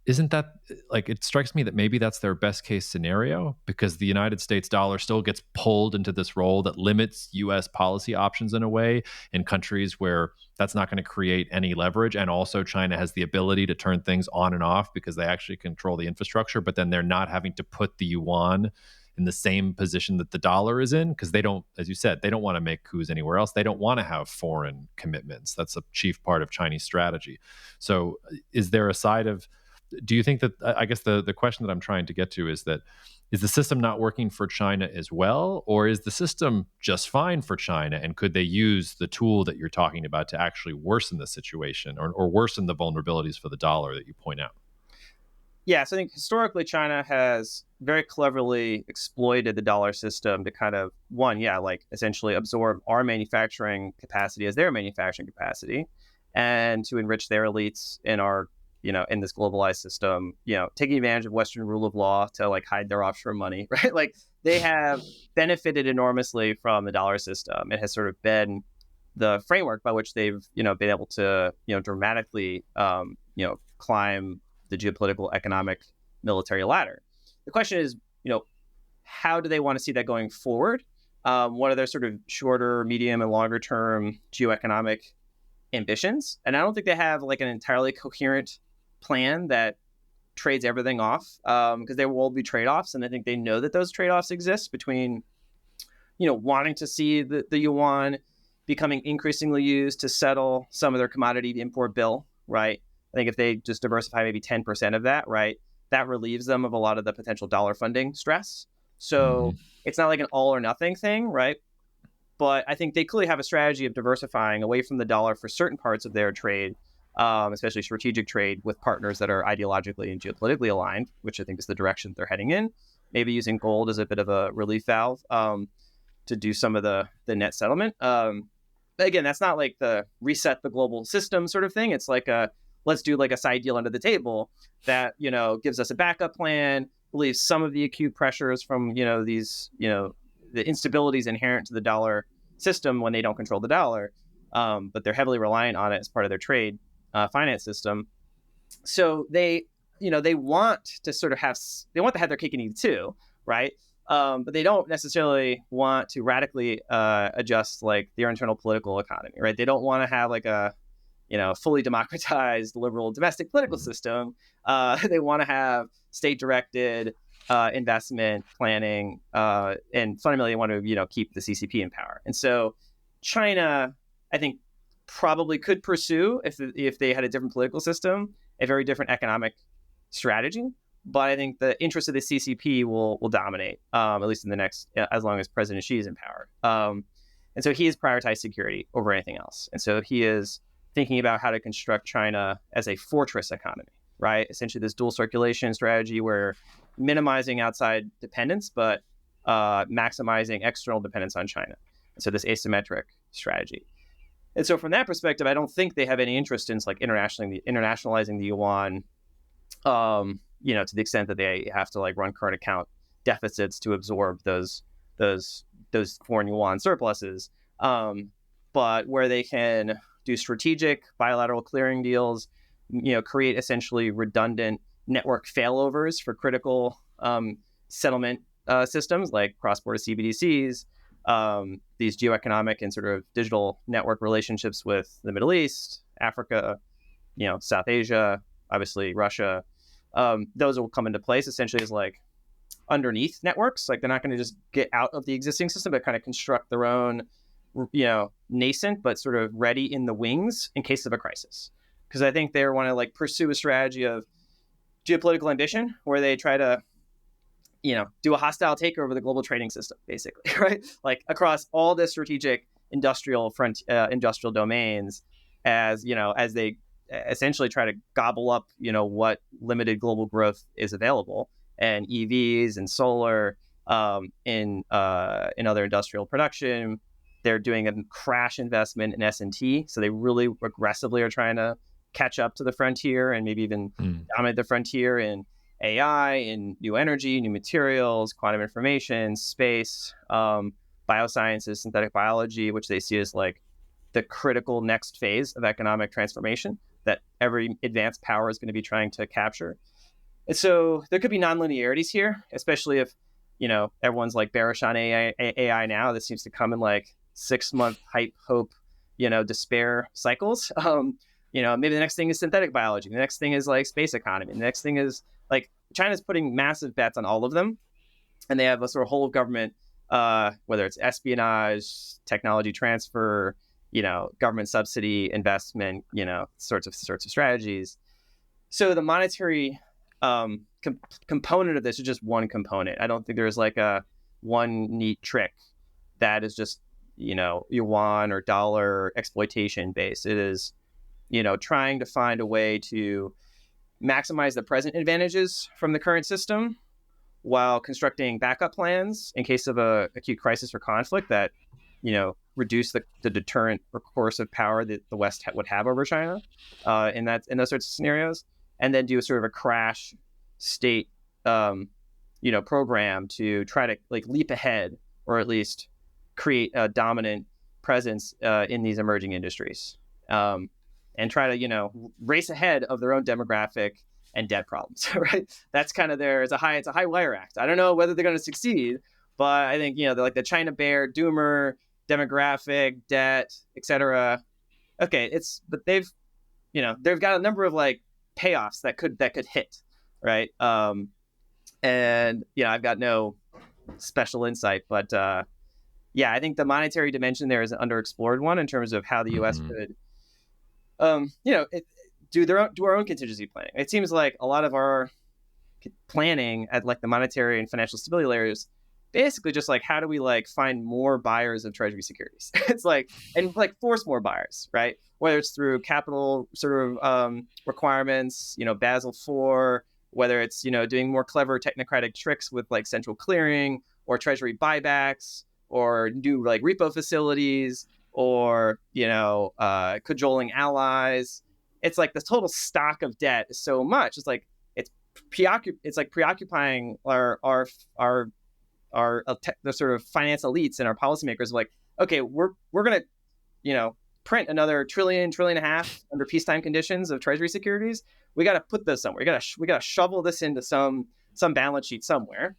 isn't that, like, it strikes me that maybe that's their best case scenario, because the United States dollar still gets pulled into this role that limits US policy options in a way in countries where that's not going to create any leverage. And also China has the ability to turn things on and off because they actually control the infrastructure, but then they're not having to put the yuan in the same position that the dollar is in, because they don't, as you said, they don't want to make coups anywhere else. They don't want to have foreign commitments. That's a chief part of Chinese strategy. So is there a side of, do you think that, I guess the question that I'm trying to get to is that, is the system not working for China as well, or is the system just fine for China, and could they use the tool that you're talking about to actually worsen the situation, or worsen the vulnerabilities for the dollar that you point out? Yeah, so I think historically China has very cleverly exploited the dollar system to kind of, essentially absorb our manufacturing capacity as their manufacturing capacity, and to enrich their elites in our, in this globalized system, taking advantage of Western rule of law to like hide their offshore money, right? Like they have benefited enormously from the dollar system. It has sort of been the framework by which they've, been able to, dramatically, climb the geopolitical, economic, military ladder. The question is, how do they want to see that going forward? What are their sort of shorter, medium, and longer term geoeconomic ambitions? And I don't think they have like an entirely coherent plan that trades everything off, because there will be trade-offs, and I think they know that those trade-offs exist between, wanting to see the yuan becoming increasingly used to settle some of their commodity import bill, right? I think if they just diversify maybe 10% of that, right, that relieves them of a lot of the potential dollar funding stress. So it's not like an all or nothing thing, right? But I think they clearly have a strategy of diversifying away from the dollar for certain parts of their trade, especially strategic trade with partners that are ideologically and geopolitically aligned, which I think is the direction they're heading in. Maybe using gold as a bit of a relief valve to do some of the net settlement. But again, that's not like the reset the global system sort of thing. It's like let's do like a side deal under the table that, gives us a backup plan, relieves some of the acute pressures from, these, the instabilities inherent to the dollar system when they don't control the dollar. But they're heavily reliant on it as part of their trade finance system. So they want to sort of they want to have their cake and eat it too, right? But they don't necessarily want to radically adjust like their internal political economy, right? They don't want to have like a fully democratized liberal domestic political system. They want to have state-directed investment planning, and fundamentally they want to keep the CCP in power. And so China, I think, probably could pursue, if they had a different political system, a very different economic strategy. But I think the interest of the CCP will dominate, at least in the next, as long as President Xi is in power. And so he has prioritized security over anything else. And so he is thinking about how to construct China as a fortress economy, right? Essentially this dual circulation strategy where minimizing outside dependence, but maximizing external dependence on China. And so this asymmetric strategy. And so from that perspective, I don't think they have any interest in like internationalizing the yuan, to the extent that they have to like run current account deficits to absorb those foreign yuan surpluses. But where they can do strategic bilateral clearing deals, create essentially redundant network failovers for critical settlement systems like cross-border CBDCs, these geoeconomic and sort of digital network relationships with the Middle East, Africa, South Asia, obviously Russia. Those will come into place essentially as like underneath networks. Like they're not going to just get out of the existing system, but kind of construct their own, nascent but sort of ready in the wings in case of a crisis. Because I think they want to like pursue a strategy of geopolitical ambition where they try to, do a hostile takeover of the global trading system, basically, right? Like across all the strategic industrial domains, as they essentially try to gobble up, what limited global growth is available, and EVs and solar, in other industrial production. They're doing a crash investment in S&T, so they really aggressively are trying to catch up to the frontier and maybe even dominate the frontier in AI, in new energy, new materials, quantum information, space, biosciences, synthetic biology, which they see as like the critical next phase of economic transformation that every advanced power is going to be trying to capture. And so there could be nonlinearities here, especially if, everyone's like bearish on AI now. This seems to come in like 6-month hype, hope, despair cycles. Maybe the next thing is synthetic biology. The next thing is like space economy. The next thing is like China's putting massive bets on all of them. And they have a sort of whole of government, whether it's espionage, technology transfer, government subsidy, investment, sorts of strategies. So the monetary component of this is just one component. I don't think there's like a one neat trick that is just, yuan or dollar exploitation based. It is, trying to find a way to maximize the present advantages from the current system while constructing backup plans in case of a acute crisis or conflict that, reduce the deterrent or coercive power that the West would have over China, in those sorts of scenarios, and then do a sort of a crash state, program to try to like leap ahead or at least create a dominant presence in these emerging industries, and try to race ahead of their own demographic and debt problems. Right? That's kind of it's a high wire act. I don't know whether they're going to succeed, but I think they're like the China bear, doomer, demographic, debt, etc. Okay, but they've got a number of like payoffs that could hit, right? And I've got no special insight, but I think the monetary dimension there is an underexplored one in terms of how the U.S. could, do our own contingency planning. It seems like a lot of our planning at like the monetary and financial stability layers, basically just like how do we like find more buyers of treasury securities? It's like, and like force more buyers, right? Whether it's through capital sort of requirements, Basel IV, whether it's doing more clever technocratic tricks with like central clearing or treasury buybacks or new like repo facilities or cajoling allies. It's like the total stock of debt is so much. It's like it's like preoccupying the sort of finance elites and our policymakers. Like, okay, we're gonna print another trillion and a half under peacetime conditions of treasury securities. We got to put this somewhere. We got to shovel this into some balance sheet somewhere.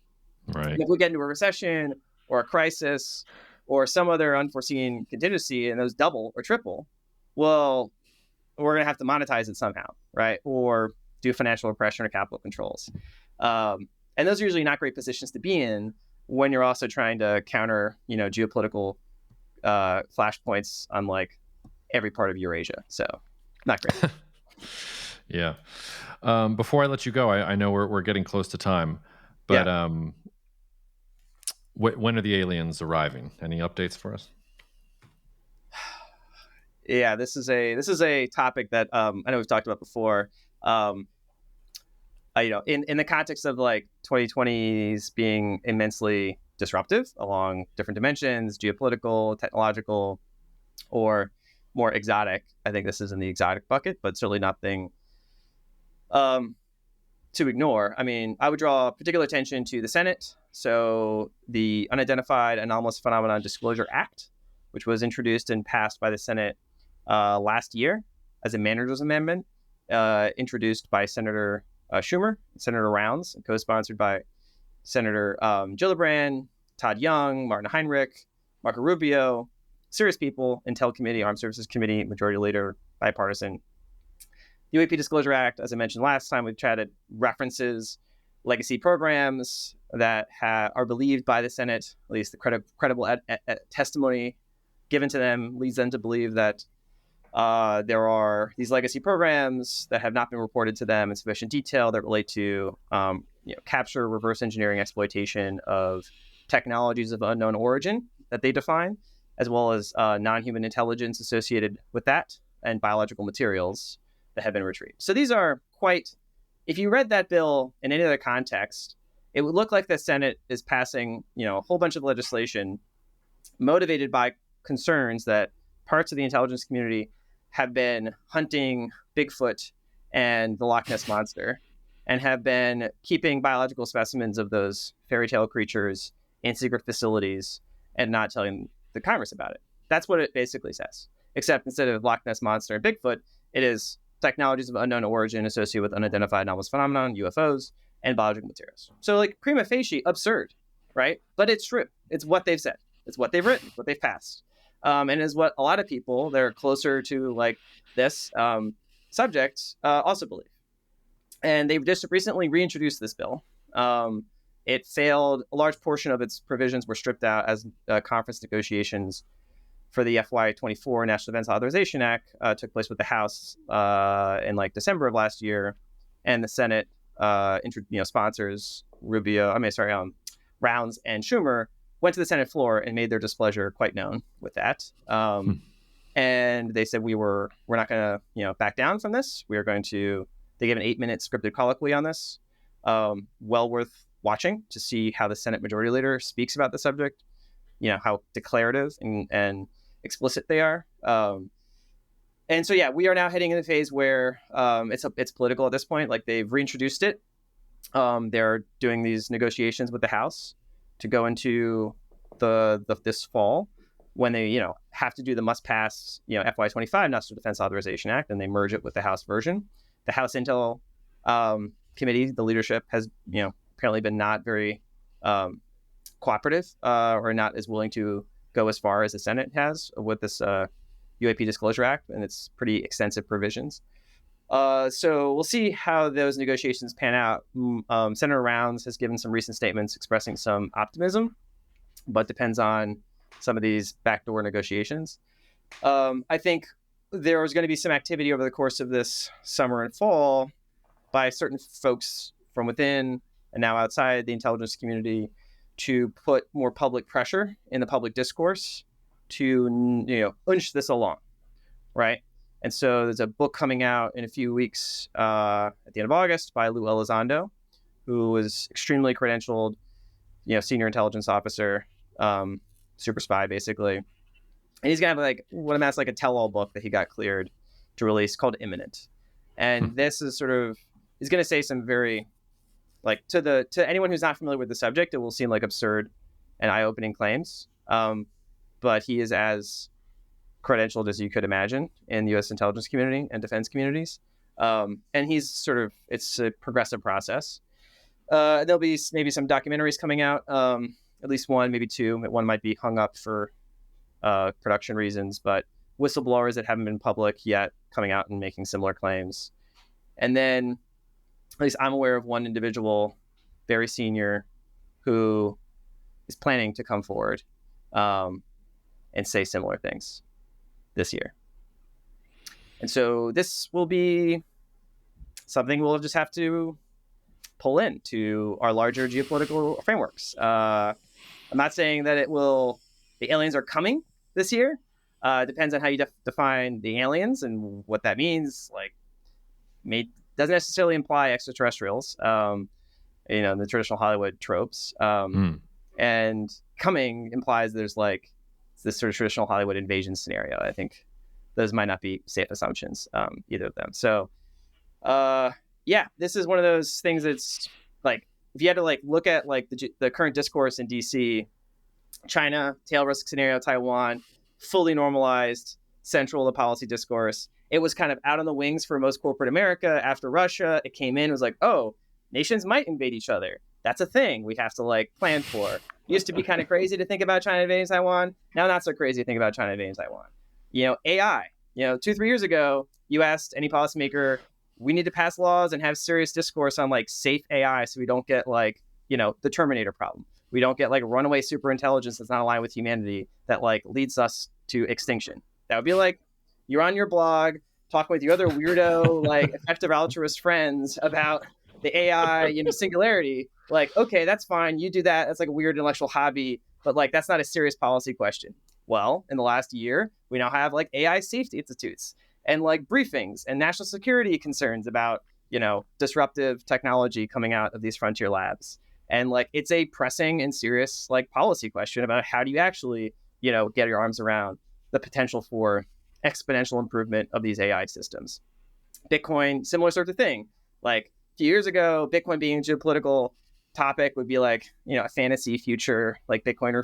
Right. And if we get into a recession or a crisis or some other unforeseen contingency and those double or triple, well, we're going to have to monetize it somehow, right? Or do financial repression or capital controls. And those are usually not great positions to be in when you're also trying to counter, geopolitical flashpoints on like every part of Eurasia. So not great. Yeah. Before I let you go, I know we're getting close to time, but when are the aliens arriving? Any updates for us? Yeah, this is a topic that I know we've talked about before. In the context of like 2020s being immensely disruptive along different dimensions, geopolitical, technological, or more exotic. I think this is in the exotic bucket, but certainly nothing to ignore. I mean, I would draw particular attention to the Senate. So the Unidentified Anomalous Phenomenon Disclosure Act, which was introduced and passed by the Senate last year as a manager's amendment, introduced by Senator Schumer, Senator Rounds, co-sponsored by Senator Gillibrand, Todd Young, Martin Heinrich, Marco Rubio, serious people, Intel Committee, Armed Services Committee, Majority Leader, bipartisan. The UAP Disclosure Act, as I mentioned last time, we've chatted, references legacy programs that are believed by the Senate, at least the credible testimony given to them leads them to believe that there are these legacy programs that have not been reported to them in sufficient detail that relate to capture, reverse engineering, exploitation of technologies of unknown origin that they define, as well as non-human intelligence associated with that, and biological materials that have been retrieved. So these are quite, if you read that bill in any other context, it would look like the Senate is passing, a whole bunch of legislation motivated by concerns that parts of the intelligence community have been hunting Bigfoot and the Loch Ness Monster and have been keeping biological specimens of those fairy tale creatures in secret facilities and not telling the Congress about it. That's what it basically says. Except instead of Loch Ness Monster and Bigfoot, it is technologies of unknown origin associated with unidentified anomalous phenomenon, UFOs, and biological materials. So, prima facie, absurd, right? But it's true. It's what they've said. It's what they've written, what they've passed. And is what a lot of people that are closer to this subject also believe. And they've just recently reintroduced this bill. It failed. A large portion of its provisions were stripped out as conference negotiations for the FY24 National Defense Authorization Act took place with the House in December of last year, and the Senate sponsors Rounds and Schumer went to the Senate floor and made their displeasure quite known with that. And they said we're not going to back down from this. We are going to. They gave an 8-minute scripted colloquy on this. Well worth watching to see how the Senate Majority Leader speaks about the subject. How declarative and explicit they are. And so we are now heading in the phase where it's political at this point. They've reintroduced it. They're doing these negotiations with the House to go into this fall when they have to do the must pass FY25 National Defense Authorization Act, and they merge it with the House version. The House Intel Committee, the leadership has apparently been not very cooperative or not as willing to go as far as the Senate has with this UAP Disclosure Act and its pretty extensive provisions. So we'll see how those negotiations pan out. Senator Rounds has given some recent statements expressing some optimism, but depends on some of these backdoor negotiations. I think there is going to be some activity over the course of this summer and fall by certain folks from within and now outside the intelligence community to put more public pressure in the public discourse to unch this along, right? And so there's a book coming out in a few weeks at the end of August by Lou Elizondo, who is extremely credentialed, senior intelligence officer, super spy, basically. And he's gonna have what amounts like a tell-all book that he got cleared to release called Imminent. And this is he's gonna say some very to anyone who's not familiar with the subject, it will seem like absurd and eye-opening claims. But he is as credentialed as you could imagine in the U.S. intelligence community and defense communities. And he's it's a progressive process. There'll be maybe some documentaries coming out, at least one, maybe two. One might be hung up for production reasons, but whistleblowers that haven't been public yet coming out and making similar claims. And then at least I'm aware of one individual, very senior, who is planning to come forward and say similar things this year. And so this will be something we'll just have to pull into our larger geopolitical frameworks. I'm not saying that the aliens are coming this year. It depends on how you define the aliens and what that means. Doesn't necessarily imply extraterrestrials, the traditional Hollywood tropes. And coming implies there's this sort of traditional Hollywood invasion scenario. I think those might not be safe assumptions, either of them. So, this is one of those things that's if you had to look at the current discourse in DC, China, tail risk scenario, Taiwan, fully normalized, central to policy discourse. It was kind of out on the wings for most corporate America. After Russia, it came in, it was nations might invade each other. That's a thing we have to plan for. Used to be kind of crazy to think about China invading Taiwan. Now not so crazy to think about China invading Taiwan. AI. 2-3 years ago, you asked any policymaker, we need to pass laws and have serious discourse on like safe AI so we don't get like, the Terminator problem. We don't get like runaway super intelligence that's not aligned with humanity that like leads us to extinction. That would be like, you're on your blog talking with your other weirdo, like effective altruist friends about the AI, singularity. Like, okay, that's fine. You do that. That's like a weird intellectual hobby, but like, that's not a serious policy question. Well, in the last year, we now have like AI safety institutes and like briefings and national security concerns about, disruptive technology coming out of these frontier labs. And like, it's a pressing and serious like policy question about how do you actually, get your arms around the potential for exponential improvement of these AI systems. Bitcoin, similar sort of thing. Like a few years ago, Bitcoin being a geopolitical topic would be like, a fantasy future, like Bitcoin or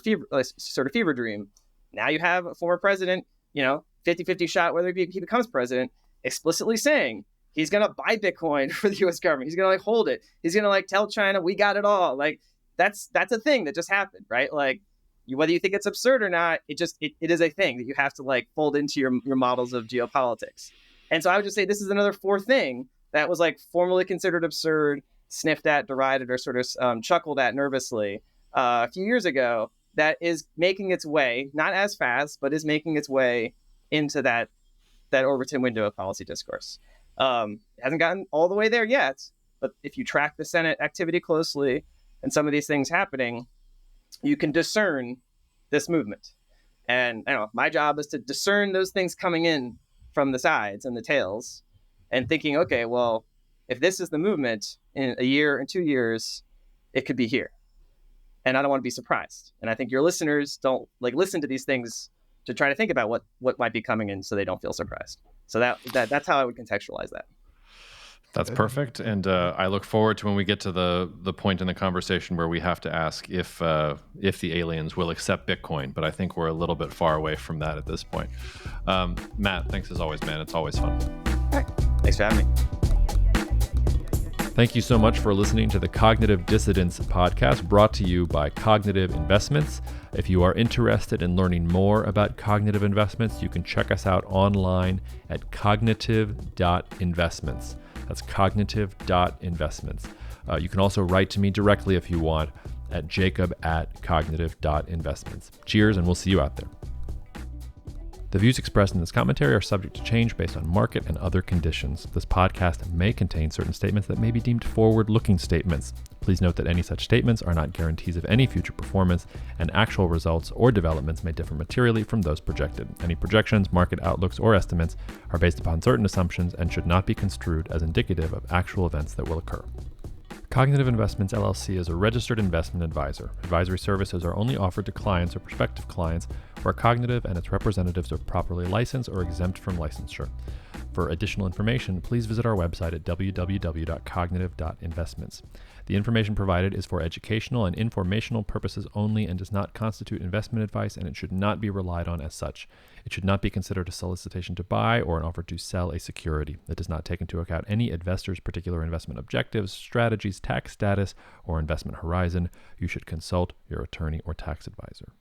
sort of fever dream. Now you have a former president, 50-50 shot whether he becomes president, explicitly saying he's going to buy Bitcoin for the US government. He's going to like hold it. He's going to like tell China, we got it all. Like that's a thing that just happened, right? Like whether you think it's absurd or not, it is a thing that you have to like fold into your models of geopolitics. And so I would just say this is another fourth thing that was like formerly considered absurd, sniffed at, derided, or sort of chuckled at nervously a few years ago that is making its way, not as fast, but is making its way into that Overton window of policy discourse. It hasn't gotten all the way there yet, but if you track the Senate activity closely and some of these things happening, you can discern this movement. And my job is to discern those things coming in from the sides and the tails and thinking, okay, well, if this is the movement in a year and 2 years, it could be here. And I don't want to be surprised. And I think your listeners don't like listen to these things to try to think about what might be coming in so they don't feel surprised. So that's how I would contextualize that. That's perfect. And I look forward to when we get to the point in the conversation where we have to ask if the aliens will accept Bitcoin. But I think we're a little bit far away from that at this point. Matt, thanks as always, man. It's always fun. All right. Thanks for having me. Thank you so much for listening to the Cognitive Dissidence podcast brought to you by Cognitive Investments. If you are interested in learning more about cognitive investments, you can check us out online at cognitive.investments. That's cognitive.investments. You can also write to me directly if you want at jacob@cognitive.investments. Cheers, and we'll see you out there. The views expressed in this commentary are subject to change based on market and other conditions. This podcast may contain certain statements that may be deemed forward-looking statements. Please note that any such statements are not guarantees of any future performance, and actual results or developments may differ materially from those projected. Any projections, market outlooks, or estimates are based upon certain assumptions and should not be construed as indicative of actual events that will occur. Cognitive Investments LLC is a registered investment advisor. Advisory services are only offered to clients or prospective clients where Cognitive and its representatives are properly licensed or exempt from licensure. For additional information, please visit our website at www.cognitive.investments. The information provided is for educational and informational purposes only and does not constitute investment advice, and it should not be relied on as such. It should not be considered a solicitation to buy or an offer to sell a security. It does not take into account any investor's particular investment objectives, strategies, tax status, or investment horizon. You should consult your attorney or tax advisor.